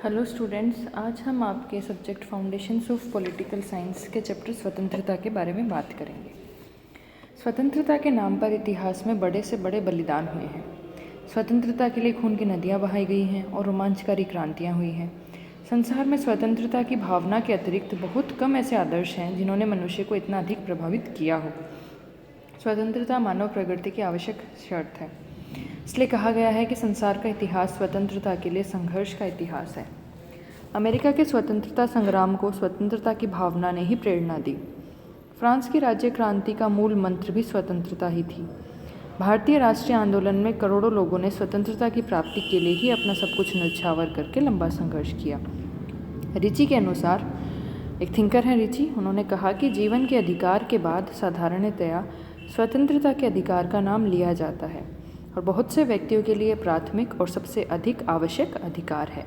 Hello students, आज हम आपके subject foundations of political science के चैप्टर स्वतंत्रता के बारे में बात करेंगे। स्वतंत्रता के नाम पर इतिहास में बड़े से बड़े बलिदान हुए हैं। स्वतंत्रता के लिए खून की नदियाँ बहाई गई हैं और रोमांचकारी क्रांतियाँ हुई हैं। संसार में स्वतंत्रता की भावना के अतिरिक्त बहुत कम ऐसे आदर्श हैं जिन्होंने मनुष्य को इतना अधिक प्रभावित किया हो। स्वतंत्रता मानव प्रगति की आवश्यक शर्त है। इसलिए कहा गया है कि संसार का इतिहास स्वतंत्रता के लिए संघर्ष का इतिहास है। अमेरिका के स्वतंत्रता संग्राम को स्वतंत्रता की भावना ने ही प्रेरणा दी। फ्रांस की राज्य क्रांति का मूल मंत्र भी स्वतंत्रता ही थी। भारतीय राष्ट्रीय आंदोलन में करोड़ों लोगों ने स्वतंत्रता की प्राप्ति के लिए ही अपना सब कुछ न्यौछावर करके लंबा संघर्ष किया। रिची के अनुसार, एक थिंकर हैं रिची, उन्होंने कहा कि जीवन के अधिकार के बाद साधारणतया स्वतंत्रता के अधिकार का नाम लिया जाता है और बहुत से व्यक्तियों के लिए प्राथमिक और सबसे अधिक आवश्यक अधिकार है।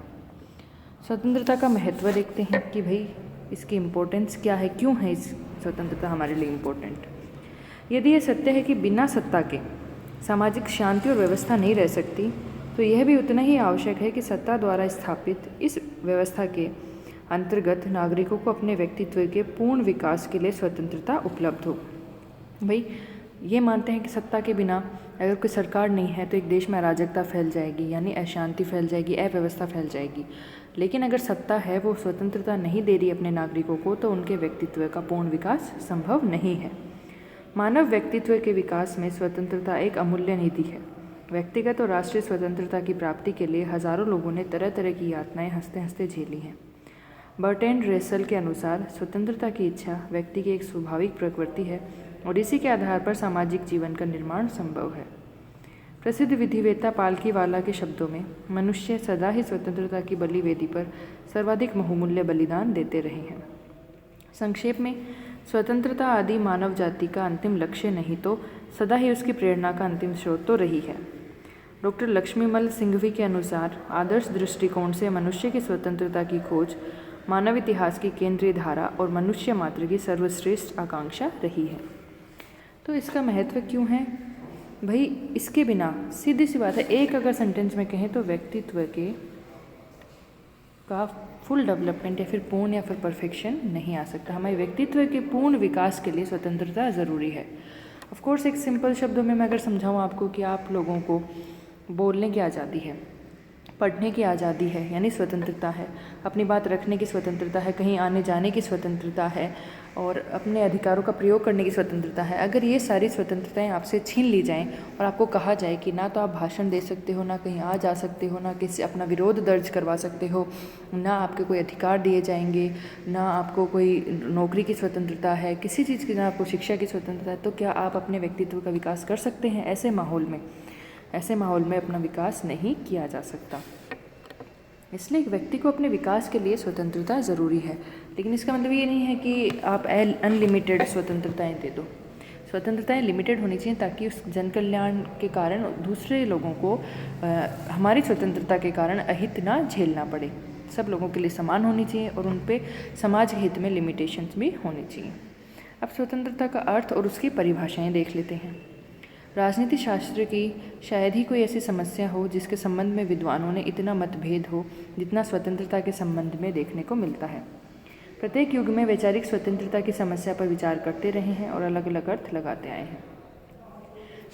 स्वतंत्रता का महत्व देखते हैं कि भाई इसकी इम्पोर्टेंस क्या है, क्यों है इस स्वतंत्रता हमारे लिए इम्पोर्टेंट। यदि ये सत्य है कि बिना सत्ता के सामाजिक शांति और व्यवस्था नहीं रह सकती, तो यह भी उतना ही आवश्यक है कि सत्ता द्वारा स्थापित इस व्यवस्था के अंतर्गत नागरिकों को अपने व्यक्तित्व के पूर्ण विकास के लिए स्वतंत्रता उपलब्ध हो। भाई ये मानते हैं कि सत्ता के बिना अगर कोई सरकार नहीं है तो एक देश में अराजकता फैल जाएगी, यानी अशांति फैल जाएगी, अव्यवस्था फैल जाएगी। लेकिन अगर सत्ता है वो स्वतंत्रता नहीं दे रही अपने नागरिकों को, तो उनके व्यक्तित्व का पूर्ण विकास संभव नहीं है। मानव व्यक्तित्व के विकास में स्वतंत्रता एक अमूल्य निधि है। व्यक्तिगत और राष्ट्रीय स्वतंत्रता की प्राप्ति के लिए हजारों लोगों ने तरह तरह की यातनाएं हंसते हंसते झेली हैं। बर्ट्रैंड रसेल के अनुसार स्वतंत्रता की इच्छा व्यक्ति की एक स्वाभाविक प्रवृत्ति है और इसी के आधार पर सामाजिक जीवन का निर्माण संभव है। प्रसिद्ध विधिवेता पालकीवाला के शब्दों में, मनुष्य सदा ही स्वतंत्रता की बलि वेदी पर सर्वाधिक बहुमूल्य बलिदान देते रहे हैं। संक्षेप में, स्वतंत्रता आदि मानव जाति का अंतिम लक्ष्य नहीं तो सदा ही उसकी प्रेरणा का अंतिम स्रोत तो रही है। डॉक्टर लक्ष्मीमल सिंघवी के अनुसार आदर्श दृष्टिकोण से मनुष्य की स्वतंत्रता की खोज मानव इतिहास की केंद्रीय धारा और मनुष्य मात्र की सर्वश्रेष्ठ आकांक्षा रही है। तो इसका महत्व क्यों है भाई? इसके बिना सीधी सी बात है, एक अगर सेंटेंस में कहें तो व्यक्तित्व के का फुल डेवलपमेंट या फिर पूर्ण या फिर परफेक्शन नहीं आ सकता। हमारे व्यक्तित्व के पूर्ण विकास के लिए स्वतंत्रता ज़रूरी है। ऑफ कोर्स एक सिंपल शब्दों में मैं अगर समझाऊँ आपको कि आप लोगों को बोलने की आज़ादी है, पढ़ने की आज़ादी है यानी स्वतंत्रता है, अपनी बात रखने की स्वतंत्रता है, कहीं आने जाने की स्वतंत्रता है और अपने अधिकारों का प्रयोग करने की स्वतंत्रता है। अगर ये सारी स्वतंत्रताएं आपसे छीन ली जाएं और आपको कहा जाए कि ना तो आप भाषण दे सकते हो, ना कहीं आ जा सकते हो, ना किसी अपना विरोध दर्ज करवा सकते हो, ना आपके कोई अधिकार दिए जाएंगे, ना आपको कोई नौकरी की स्वतंत्रता है, किसी चीज़ की, ना आपको शिक्षा की स्वतंत्रता है, तो क्या आप अपने व्यक्तित्व का विकास कर सकते हैं? ऐसे माहौल में अपना विकास नहीं किया जा सकता। इसलिए एक व्यक्ति को अपने विकास के लिए स्वतंत्रता ज़रूरी है, लेकिन इसका मतलब ये नहीं है कि आप अनलिमिटेड स्वतंत्रताएं दे दो। स्वतंत्रताएं लिमिटेड होनी चाहिए ताकि उस जन कल्याण के कारण दूसरे लोगों को हमारी स्वतंत्रता के कारण अहित ना झेलना पड़े। सब लोगों के लिए समान होनी चाहिए और उन पे समाज हित में लिमिटेशंस भी होनी चाहिए। अब स्वतंत्रता का अर्थ और उसकी परिभाषाएं देख लेते हैं। राजनीति शास्त्र की शायद ही कोई ऐसी समस्या हो जिसके संबंध में विद्वानों ने इतना मतभेद हो जितना स्वतंत्रता के संबंध में देखने को मिलता है। प्रत्येक युग में वैचारिक स्वतंत्रता की समस्या पर विचार करते रहे हैं और अलग अलग अर्थ लगाते आए हैं।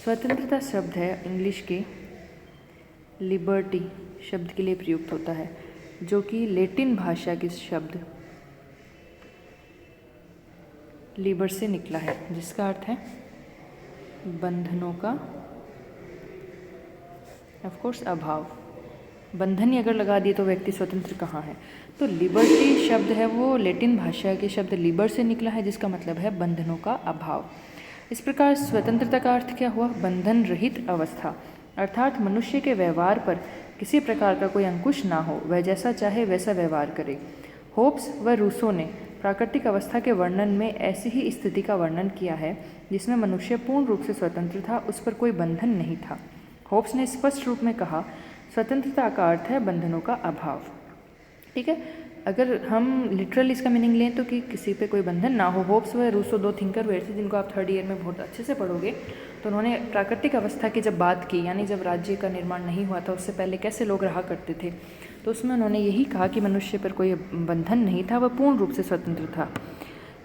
स्वतंत्रता शब्द है इंग्लिश के लिबर्टी शब्द के लिए प्रयुक्त होता है, जो कि लैटिन भाषा के शब्द लिबर से निकला है, जिसका अर्थ है बंधनों का ऑफ कोर्स अभाव। बंधन ही अगर लगा दिए तो व्यक्ति स्वतंत्र कहाँ है? तो लिबर्टी शब्द है वो लैटिन भाषा के शब्द लिबर से निकला है, जिसका मतलब है बंधनों का अभाव। इस प्रकार स्वतंत्रता का अर्थ क्या हुआ? बंधन रहित अवस्था, अर्थात मनुष्य के व्यवहार पर किसी प्रकार का कोई अंकुश ना हो, वह जैसा चाहे वैसा व्यवहार करे। होब्स व रूसो ने प्राकृतिक अवस्था के वर्णन में ऐसी ही स्थिति का वर्णन किया है जिसमें मनुष्य पूर्ण रूप से स्वतंत्र था, उस पर कोई बंधन नहीं था। होब्स ने स्पष्ट रूप में कहा, स्वतंत्रता का अर्थ है बंधनों का अभाव। ठीक है, अगर हम लिटरल इसका मीनिंग लें तो कि किसी पे कोई बंधन ना हो। होब्स व रूसो दो थिंकर हुए थे जिनको आप थर्ड ईयर में बहुत अच्छे से पढ़ोगे। तो उन्होंने प्राकृतिक अवस्था की जब बात की, यानी जब राज्य का निर्माण नहीं हुआ था उससे पहले कैसे लोग रहा करते थे, तो उसमें उन्होंने यही कहा कि मनुष्य पर कोई बंधन नहीं था, वह पूर्ण रूप से स्वतंत्र था।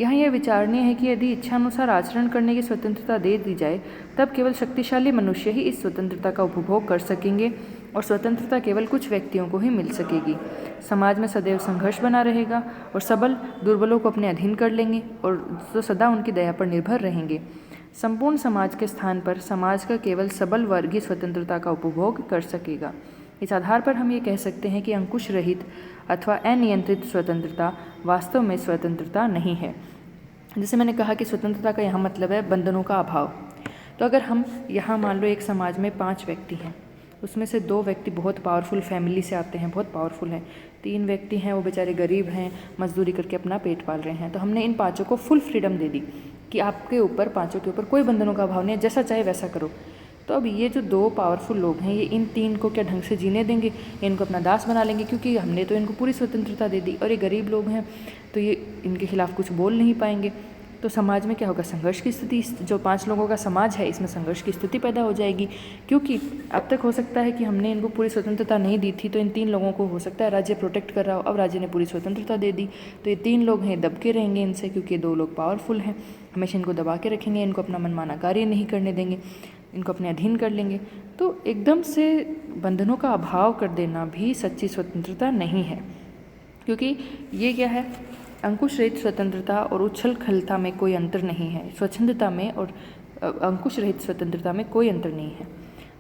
यहाँ यह विचारणीय है कि यदि इच्छानुसार आचरण करने की स्वतंत्रता दे दी जाए तब केवल शक्तिशाली मनुष्य ही इस स्वतंत्रता का उपभोग कर सकेंगे और स्वतंत्रता केवल कुछ व्यक्तियों को ही मिल सकेगी। समाज में सदैव संघर्ष बना रहेगा और सबल दुर्बलों को अपने अधीन कर लेंगे और तो सदा उनकी दया पर निर्भर रहेंगे। संपूर्ण समाज के स्थान पर समाज का केवल सबल वर्ग ही स्वतंत्रता का उपभोग कर सकेगा। इस आधार पर हम ये कह सकते हैं कि अंकुश रहित अथवा अनियंत्रित स्वतंत्रता वास्तव में स्वतंत्रता नहीं है। जैसे मैंने कहा कि स्वतंत्रता का यहाँ मतलब है बंधनों का अभाव। तो अगर हम यहाँ मान लो एक समाज में 5 व्यक्ति हैं, उसमें से 2 व्यक्ति बहुत पावरफुल फैमिली से आते हैं, बहुत पावरफुल हैं, 3 व्यक्ति हैं वो बेचारे गरीब हैं, मजदूरी करके अपना पेट पाल रहे हैं। तो हमने इन 5 को फुल फ्रीडम दे दी कि आपके ऊपर 5 के ऊपर कोई बंधनों का अभाव नहीं है, जैसा चाहे वैसा करो। तो अब ये जो 2 पावरफुल लोग हैं ये इन 3 को क्या ढंग से जीने देंगे? इनको अपना दास बना लेंगे, क्योंकि हमने तो इनको पूरी स्वतंत्रता दे दी। और ये गरीब लोग हैं तो ये इनके खिलाफ कुछ बोल नहीं पाएंगे। तो समाज में क्या होगा? संघर्ष की स्थिति। जो 5 लोगों का समाज है इसमें संघर्ष की स्थिति पैदा हो जाएगी, क्योंकि अब तक हो सकता है कि हमने इनको पूरी स्वतंत्रता नहीं दी थी, तो इन 3 लोगों को हो सकता है राज्य प्रोटेक्ट कर रहा हो। अब राज्य ने पूरी स्वतंत्रता दे दी तो ये 3 लोग हैं दब के रहेंगे इनसे, क्योंकि ये 2 लोग पावरफुल हैं, हमेशा इनको दबा के रखेंगे, इनको अपना मनमाना कार्य नहीं करने देंगे, इनको अपने अधीन कर लेंगे। तो एकदम से बंधनों का अभाव कर देना भी सच्ची स्वतंत्रता नहीं है, क्योंकि ये क्या है? अंकुश रहित स्वतंत्रता और उछल खलता में कोई अंतर नहीं है। स्वच्छंदता में और अंकुश रहित स्वतंत्रता में कोई अंतर नहीं है।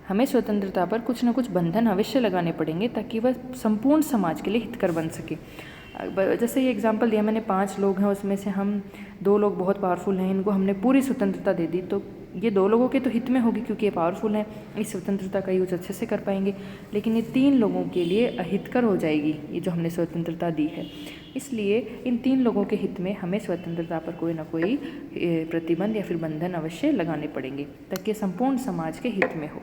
हमें स्वतंत्रता पर कुछ न कुछ बंधन अवश्य लगाने पड़ेंगे ताकि वह संपूर्ण समाज के लिए हितकर बन सके। जैसे ये एग्जांपल दिया मैंने, 5 लोग हैं, उसमें से हम 2 लोग बहुत पावरफुल हैं, इनको हमने पूरी स्वतंत्रता दे दी, तो ये 2 लोगों के तो हित में होगी क्योंकि ये पावरफुल हैं, इस स्वतंत्रता का यूज अच्छे से कर पाएंगे। लेकिन ये 3 लोगों के लिए अहितकर हो जाएगी ये जो हमने स्वतंत्रता दी है। इसलिए इन 3 लोगों के हित में हमें स्वतंत्रता पर कोई ना कोई प्रतिबंध या फिर बंधन अवश्य लगाने पड़ेंगे ताकि संपूर्ण समाज के हित में हो।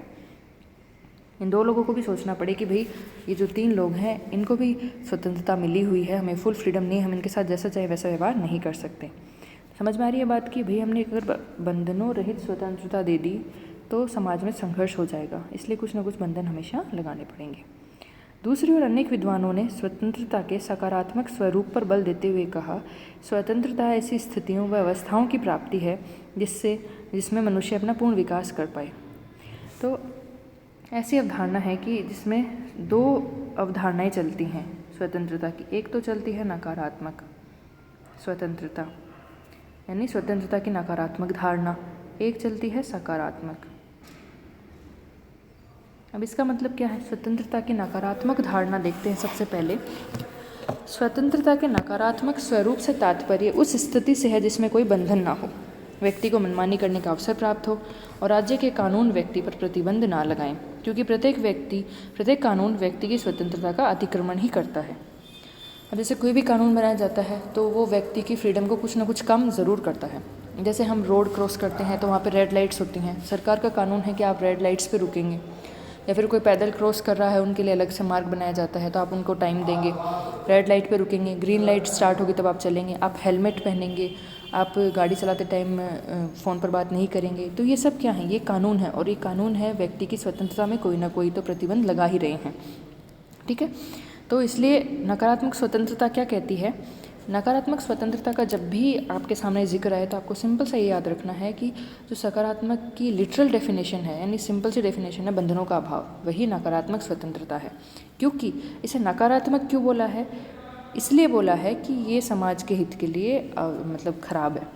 इन 2 लोगों को भी सोचना पड़े कि भाई ये जो 3 लोग हैं इनको भी स्वतंत्रता मिली हुई है, हमें फुल फ्रीडम नहीं, हम इनके साथ जैसा चाहे वैसा व्यवहार नहीं कर सकते। समझ में आ रही है बात कि भाई हमने अगर बंधनों रहित स्वतंत्रता दे दी तो समाज में संघर्ष हो जाएगा, इसलिए कुछ ना कुछ बंधन हमेशा लगाने पड़ेंगे। दूसरी ओर अनेक विद्वानों ने स्वतंत्रता के सकारात्मक स्वरूप पर बल देते हुए कहा, स्वतंत्रता ऐसी स्थितियों व अवस्थाओं की प्राप्ति है जिसमें मनुष्य अपना पूर्ण विकास कर पाए। तो ऐसी अवधारणा है कि जिसमें 2 अवधारणाएं चलती हैं स्वतंत्रता की। एक तो चलती है नकारात्मक स्वतंत्रता, यानी स्वतंत्रता की नकारात्मक धारणा, एक चलती है सकारात्मक। अब इसका मतलब क्या है? स्वतंत्रता की नकारात्मक धारणा देखते हैं सबसे पहले। स्वतंत्रता के नकारात्मक स्वरूप से तात्पर्य उस स्थिति से है जिसमें कोई बंधन ना हो, व्यक्ति को मनमानी करने का अवसर प्राप्त हो और राज्य के कानून व्यक्ति पर प्रतिबंध ना लगाएं, क्योंकि प्रत्येक कानून व्यक्ति की स्वतंत्रता का अतिक्रमण ही करता है। अब जैसे कोई भी कानून बनाया जाता है तो वो व्यक्ति की फ्रीडम को कुछ ना कुछ कम ज़रूर करता है। जैसे हम रोड क्रॉस करते हैं तो वहाँ पे रेड लाइट्स होती हैं, सरकार का कानून है कि आप रेड लाइट्स पे रुकेंगे, या फिर कोई पैदल क्रॉस कर रहा है उनके लिए अलग से मार्ग बनाया जाता है तो आप उनको टाइम देंगे, रेड लाइट पे रुकेंगे, ग्रीन लाइट स्टार्ट होगी तब आप चलेंगे, आप हेलमेट पहनेंगे, आप गाड़ी चलाते टाइम फ़ोन पर बात नहीं करेंगे। तो ये सब क्या है? ये कानून है, और ये कानून है व्यक्ति की स्वतंत्रता में कोई ना कोई तो प्रतिबंध लगा ही रहे हैं। ठीक है, तो इसलिए नकारात्मक स्वतंत्रता क्या कहती है? नकारात्मक स्वतंत्रता का जब भी आपके सामने जिक्र आए तो आपको सिंपल सा ये याद रखना है कि जो सकारात्मक की लिटरल डेफिनेशन है, यानी सिंपल सी डेफिनेशन है बंधनों का अभाव, वही नकारात्मक स्वतंत्रता है। क्योंकि इसे नकारात्मक क्यों बोला है? इसलिए बोला है कि ये समाज के हित के लिए मतलब खराब है।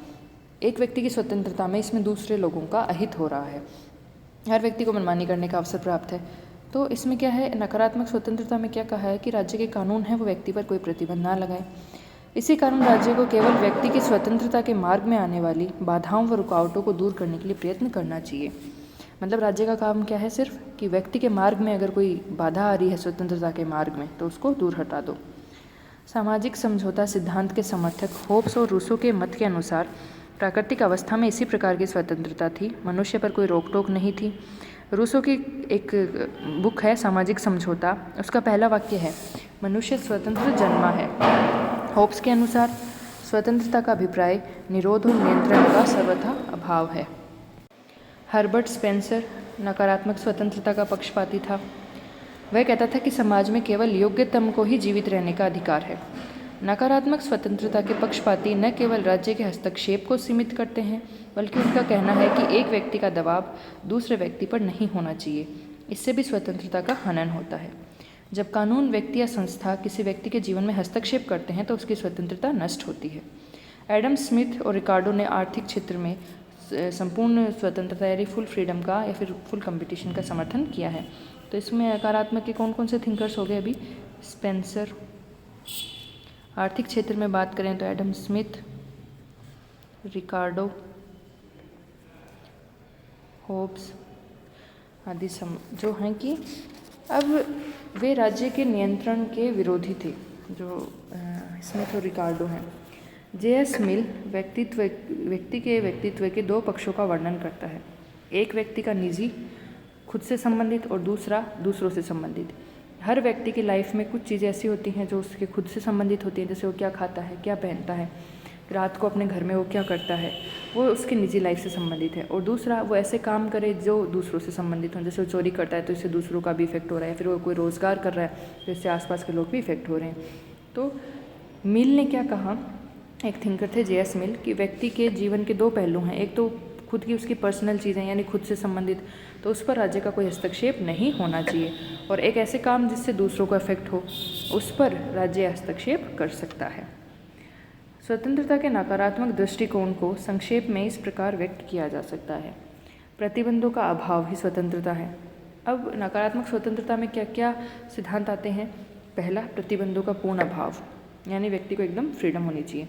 एक व्यक्ति की स्वतंत्रता में इसमें दूसरे लोगों का अहित हो रहा है, हर व्यक्ति को मनमानी करने का अवसर प्राप्त है। तो इसमें क्या है? नकारात्मक स्वतंत्रता में क्या कहा है कि राज्य के कानून है वो व्यक्ति पर कोई प्रतिबंध ना लगाए। इसी कारण राज्य को केवल व्यक्ति की स्वतंत्रता के मार्ग में आने वाली बाधाओं व रुकावटों को दूर करने के लिए प्रयत्न करना चाहिए। मतलब राज्य का काम क्या है? सिर्फ कि व्यक्ति के मार्ग में अगर कोई बाधा आ रही है स्वतंत्रता के मार्ग में तो उसको दूर हटा दो। सामाजिक समझौता सिद्धांत के समर्थक होब्स और रूसो के मत के अनुसार प्राकृतिक अवस्था में इसी प्रकार की स्वतंत्रता थी, मनुष्य पर कोई रोक टोक नहीं थी। रूसो की एक बुक है सामाजिक समझौता, उसका पहला वाक्य है, मनुष्य स्वतंत्र जन्मा है। होब्स के अनुसार स्वतंत्रता का अभिप्राय निरोध और नियंत्रण का सर्वथा अभाव है। हर्बर्ट स्पेंसर नकारात्मक स्वतंत्रता का पक्षपाती था। वह कहता था कि समाज में केवल योग्यतम को ही जीवित रहने का अधिकार है। नकारात्मक स्वतंत्रता के पक्षपाती न केवल राज्य के हस्तक्षेप को सीमित करते हैं, बल्कि उनका कहना है कि एक व्यक्ति का दबाव दूसरे व्यक्ति पर नहीं होना चाहिए। इससे भी स्वतंत्रता का हनन होता है। जब कानून, व्यक्ति या संस्था किसी व्यक्ति के जीवन में हस्तक्षेप करते हैं तो उसकी स्वतंत्रता नष्ट होती है। एडम स्मिथ और रिकार्डो ने आर्थिक क्षेत्र में संपूर्ण स्वतंत्रता यानी फुल फ्रीडम का या फिर फुल कंपटीशन का समर्थन किया है। तो इसमें नकारात्मक के कौन कौन से थिंकर्स हो गए अभी? स्पेंसर। आर्थिक क्षेत्र में बात करें तो एडम स्मिथ, रिकार्डो, होब्स आदि जो हैं कि अब वे राज्य के नियंत्रण के विरोधी थे, जो स्मिथ और रिकार्डो हैं। J.S. मिल व्यक्ति के व्यक्तित्व के दो पक्षों का वर्णन करता है। एक व्यक्ति का निजी, खुद से संबंधित, और दूसरा दूसरों से संबंधित। हर व्यक्ति की लाइफ में कुछ चीज़ें ऐसी होती हैं जो उसके खुद से संबंधित होती हैं, जैसे वो क्या खाता है, क्या पहनता है, रात को अपने घर में वो क्या करता है, वो उसकी निजी लाइफ से संबंधित है। और दूसरा, वो ऐसे काम करे जो दूसरों से संबंधित हों, जैसे वो चोरी करता है तो इससे दूसरों का भी इफेक्ट हो रहा है, फिर वो कोई रोज़गार कर रहा है तो इससे आसपास के लोग भी इफेक्ट हो रहे हैं। तो मिल ने क्या कहा, एक थिंकर थे J.S. मिल, कि व्यक्ति के जीवन के दो पहलू हैं। एक तो खुद की उसकी पर्सनल चीज़ें यानी खुद से संबंधित, तो उस पर राज्य का कोई हस्तक्षेप नहीं होना चाहिए। और एक ऐसे काम जिससे दूसरों को इफेक्ट हो, उस पर राज्य हस्तक्षेप कर सकता है। स्वतंत्रता के नकारात्मक दृष्टिकोण को संक्षेप में इस प्रकार व्यक्त किया जा सकता है: प्रतिबंधों का अभाव ही स्वतंत्रता है। अब नकारात्मक स्वतंत्रता में क्या क्या सिद्धांत आते हैं? पहला, प्रतिबंधों का पूर्ण अभाव, यानी व्यक्ति को एकदम फ्रीडम होनी चाहिए।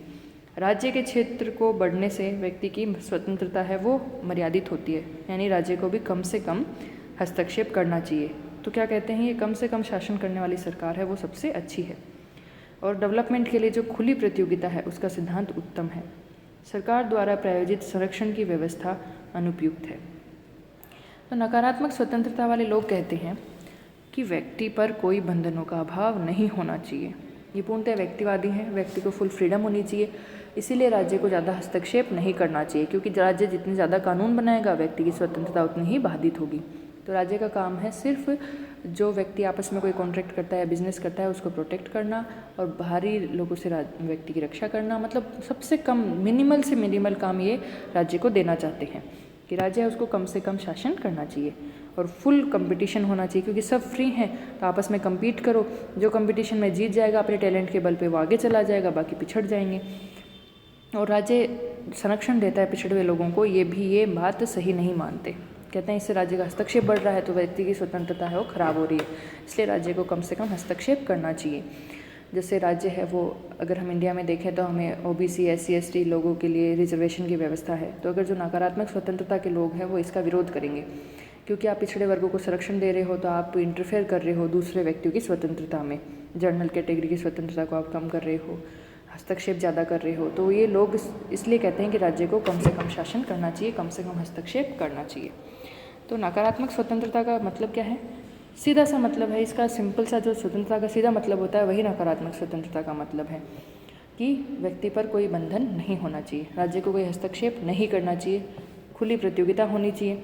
राज्य के क्षेत्र को बढ़ने से व्यक्ति की स्वतंत्रता है वो मर्यादित होती है, यानी राज्य को भी कम से कम हस्तक्षेप करना चाहिए। तो क्या कहते हैं, ये कम से कम शासन करने वाली सरकार है वो सबसे अच्छी है। और डेवलपमेंट के लिए जो खुली प्रतियोगिता है उसका सिद्धांत उत्तम है। सरकार द्वारा प्रायोजित संरक्षण की व्यवस्था अनुपयुक्त है। तो नकारात्मक स्वतंत्रता वाले लोग कहते हैं कि व्यक्ति पर कोई बंधनों का अभाव नहीं होना चाहिए। ये पूर्णतः व्यक्तिवादी हैं, व्यक्ति को फुल फ्रीडम होनी चाहिए, इसीलिए राज्य को ज़्यादा हस्तक्षेप नहीं करना चाहिए, क्योंकि राज्य जितने ज़्यादा कानून बनाएगा व्यक्ति की स्वतंत्रता उतनी ही बाधित होगी। तो राज्य का काम है सिर्फ जो व्यक्ति आपस में कोई कॉन्ट्रैक्ट करता है, बिजनेस करता है, उसको प्रोटेक्ट करना और बाहरी लोगों से व्यक्ति की रक्षा करना। मतलब सबसे कम, मिनिमल से मिनिमल काम ये राज्य को देना चाहते हैं कि राज्य है उसको कम से कम शासन करना चाहिए और फुल कंपटीशन होना चाहिए, क्योंकि सब फ्री हैं तो आपस में कम्पीट करो। जो कंपटीशन में जीत जाएगा अपने टैलेंट के बल पे वो आगे चला जाएगा, बाकी पिछड़ जाएंगे। और राज्य संरक्षण देता है पिछड़े हुए लोगों को, ये बात सही नहीं मानते। कहते हैं इससे राज्य का हस्तक्षेप बढ़ रहा है तो व्यक्ति की स्वतंत्रता है वो खराब हो रही है, इसलिए राज्य को कम से कम हस्तक्षेप करना चाहिए। जैसे राज्य है वो, अगर हम इंडिया में देखें तो हमें OBC SC ST लोगों के लिए रिजर्वेशन की व्यवस्था है। तो अगर जो नकारात्मक स्वतंत्रता के लोग हैं वो इसका विरोध करेंगे, क्योंकि आप पिछड़े वर्गों को संरक्षण दे रहे हो तो आप इंटरफेयर कर रहे हो दूसरे व्यक्तियों की स्वतंत्रता में, जनरल कैटेगरी की स्वतंत्रता को आप कम कर रहे हो, हस्तक्षेप ज़्यादा कर रहे हो। तो ये लोग इसलिए कहते हैं कि राज्य को कम से कम शासन करना चाहिए, कम से कम हस्तक्षेप करना चाहिए। तो नकारात्मक स्वतंत्रता का मतलब क्या है? सीधा सा मतलब है इसका, सिंपल सा जो स्वतंत्रता का सीधा मतलब होता है वही नकारात्मक स्वतंत्रता का मतलब है कि व्यक्ति पर कोई बंधन नहीं होना चाहिए, राज्य को कोई हस्तक्षेप नहीं करना चाहिए, खुली प्रतियोगिता होनी चाहिए,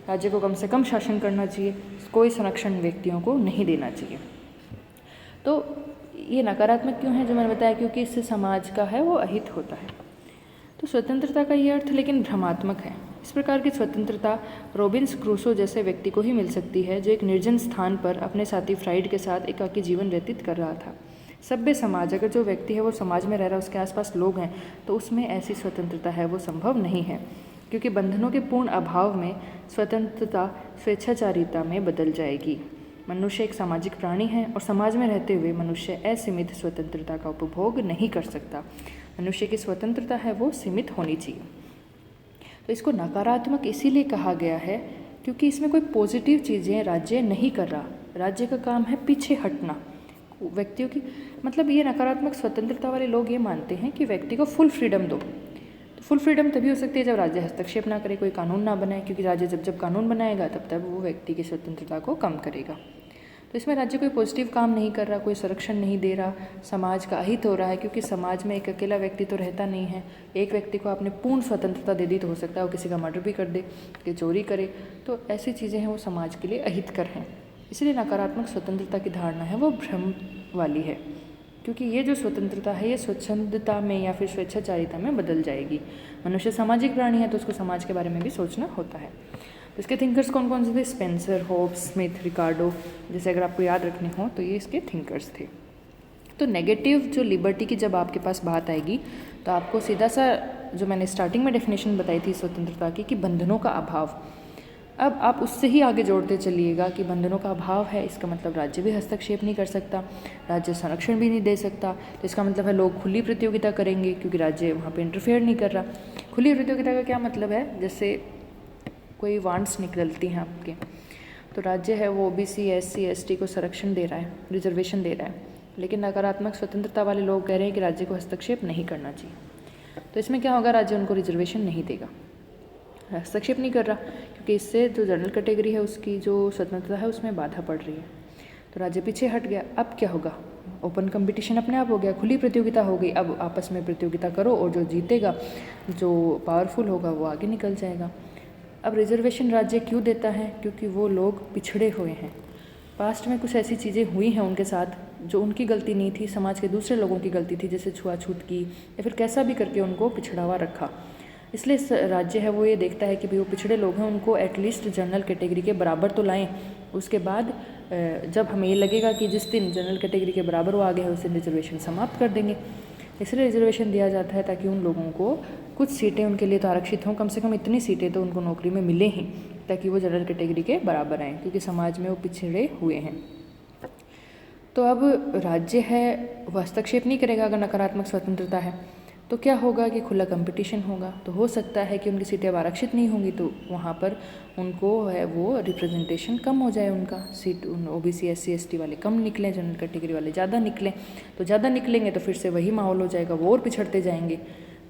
राज्य को कम से कम शासन करना चाहिए, कोई संरक्षण व्यक्तियों को नहीं देना चाहिए। तो ये नकारात्मक क्यों है? जो मैंने बताया, क्योंकि इससे समाज का है वो अहित होता है। तो स्वतंत्रता का ये अर्थ लेकिन भ्रमात्मक है। इस प्रकार की स्वतंत्रता रॉबिन्स क्रूसो जैसे व्यक्ति को ही मिल सकती है, जो एक निर्जन स्थान पर अपने साथी फ्राइड के साथ एकाकी जीवन व्यतीत कर रहा था। सभ्य समाज, अगर जो व्यक्ति है वो समाज में रह रहा है, उसके आसपास लोग हैं, तो उसमें ऐसी स्वतंत्रता है वो संभव नहीं है, क्योंकि बंधनों के पूर्ण अभाव में स्वतंत्रता स्वेच्छाचारिता में बदल जाएगी। मनुष्य एक सामाजिक प्राणी है और समाज में रहते हुए मनुष्य असीमित स्वतंत्रता का उपभोग नहीं कर सकता। मनुष्य की स्वतंत्रता है वो सीमित होनी चाहिए। तो इसको नकारात्मक इसीलिए कहा गया है क्योंकि इसमें कोई पॉजिटिव चीज़ें राज्य नहीं कर रहा। राज्य का काम है पीछे हटना व्यक्तियों की। मतलब ये नकारात्मक स्वतंत्रता वाले लोग ये मानते हैं कि व्यक्ति को फुल फ्रीडम दो। तो फुल फ्रीडम तभी हो सकती है जब राज्य हस्तक्षेप ना करे, कोई कानून ना बनाए, क्योंकि राज्य जब कानून बनाएगा तब वो व्यक्ति की स्वतंत्रता को कम करेगा। तो इसमें राज्य कोई पॉजिटिव काम नहीं कर रहा, कोई संरक्षण नहीं दे रहा, समाज का अहित हो रहा है, क्योंकि समाज में एक अकेला व्यक्ति तो रहता नहीं है। एक व्यक्ति को आपने पूर्ण स्वतंत्रता दे दी तो हो सकता है वो किसी का मर्डर भी कर दे, कि चोरी करे, तो ऐसी चीज़ें हैं वो समाज के लिए अहितकर हैं। इसलिए नकारात्मक स्वतंत्रता की धारणा है वो भ्रम वाली है, क्योंकि ये जो स्वतंत्रता है ये स्वच्छंदता में या फिर स्वेच्छाचारिता में बदल जाएगी। मनुष्य सामाजिक प्राणी है तो उसको समाज के बारे में भी सोचना होता है। तो इसके थिंकर्स कौन कौन से थे? स्पेंसर, होब्स, स्मिथ, रिकार्डो, जैसे अगर आपको याद रखने हो तो ये इसके थिंकर्स थे। तो नेगेटिव जो लिबर्टी की जब आपके पास बात आएगी तो आपको सीधा सा जो मैंने स्टार्टिंग में डेफिनेशन बताई थी स्वतंत्रता की कि बंधनों का अभाव, अब आप उससे ही आगे जोड़ते चलिएगा कि बंधनों का अभाव है, इसका मतलब राज्य भी हस्तक्षेप नहीं कर सकता, राज्य संरक्षण भी नहीं दे सकता। तो इसका मतलब है लोग खुली प्रतियोगिता करेंगे क्योंकि राज्य वहाँ पे इंटरफेयर नहीं कर रहा। खुली प्रतियोगिता का क्या मतलब है? जैसे कोई वांट्स निकलती हैं आपके, तो राज्य है वो OBC SC ST को संरक्षण दे रहा है, रिजर्वेशन दे रहा है, लेकिन नकारात्मक स्वतंत्रता वाले लोग कह रहे हैं कि राज्य को हस्तक्षेप नहीं करना चाहिए। तो इसमें क्या होगा? राज्य उनको रिजर्वेशन नहीं देगा, हस्तक्षेप नहीं कर रहा, क्योंकि इससे जो जनरल कैटेगरी है उसकी जो स्वतंत्रता है उसमें बाधा पड़ रही है। तो राज्य पीछे हट गया। अब क्या होगा? ओपन कंपटीशन अपने आप हो गया, खुली प्रतियोगिता हो गई। अब आपस में प्रतियोगिता करो और जो जीतेगा, जो पावरफुल होगा वो आगे निकल जाएगा। अब रिजर्वेशन राज्य क्यों देता है? क्योंकि वो लोग पिछड़े हुए हैं। पास्ट में कुछ ऐसी चीज़ें हुई हैं उनके साथ जो उनकी गलती नहीं थी, समाज के दूसरे लोगों की गलती थी, जैसे छुआछूत की या फिर कैसा भी करके उनको पिछड़ा हुआ रखा। इसलिए राज्य है वो ये देखता है कि भाई वो पिछड़े लोग हैं, उनको एटलीस्ट जनरल कैटेगरी के बराबर तो लाएं। उसके बाद जब हमें ये लगेगा कि जिस दिन जनरल कैटेगरी के बराबर वो आ गया है उस दिन रिजर्वेशन समाप्त कर देंगे। इसलिए रिजर्वेशन दिया जाता है ताकि उन लोगों को कुछ सीटें उनके लिए तो आरक्षित हों, कम से कम इतनी सीटें तो उनको नौकरी में मिले ही, ताकि वो जनरल कैटेगरी के बराबर आएँ, क्योंकि समाज में वो पिछड़े हुए हैं। तो अब राज्य है वो हस्तक्षेप नहीं करेगा अगर नकारात्मक स्वतंत्रता है, तो क्या होगा कि खुला कंपटीशन होगा। तो हो सकता है कि उनकी सीटें अब आरक्षित नहीं होंगी, तो वहाँ पर उनको है वो रिप्रेजेंटेशन कम हो जाए, उनका सीट OBC SC ST वाले कम निकलें, जनरल कैटेगरी वाले ज़्यादा निकलें। तो ज़्यादा निकलेंगे तो फिर से वही माहौल हो जाएगा, वो और पिछड़ते जाएंगे।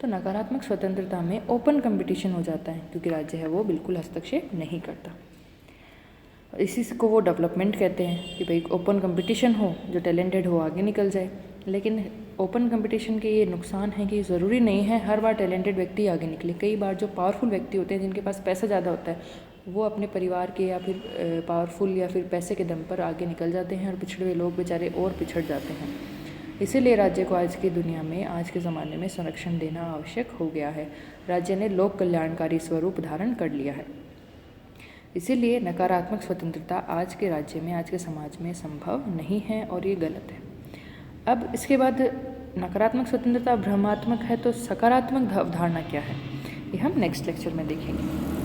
तो नकारात्मक स्वतंत्रता में ओपन कंपटीशन हो जाता है, क्योंकि राज्य है वो बिल्कुल हस्तक्षेप नहीं करता। इसी को वो डेवलपमेंट कहते हैं कि भाई ओपन कंपटीशन हो, जो टैलेंटेड हो आगे निकल जाए। लेकिन ओपन कंपटीशन के ये नुकसान है कि ज़रूरी नहीं है हर बार टैलेंटेड व्यक्ति आगे निकले। कई बार जो पावरफुल व्यक्ति होते हैं, जिनके पास पैसा ज़्यादा होता है, वो अपने परिवार के या फिर पावरफुल या फिर पैसे के दम पर आगे निकल जाते हैं और पिछड़े हुए लोग बेचारे और पिछड़ जाते हैं। इसीलिए राज्य को आज की दुनिया में, आज के ज़माने में संरक्षण देना आवश्यक हो गया है। राज्य ने लोक कल्याणकारी स्वरूप धारण कर लिया है। इसीलिए नकारात्मक स्वतंत्रता आज के राज्य में, आज के समाज में संभव नहीं है और ये गलत है। अब इसके बाद नकारात्मक स्वतंत्रता भ्रमात्मक है, तो सकारात्मक धारणा क्या है, ये हम नेक्स्ट लेक्चर में देखेंगे।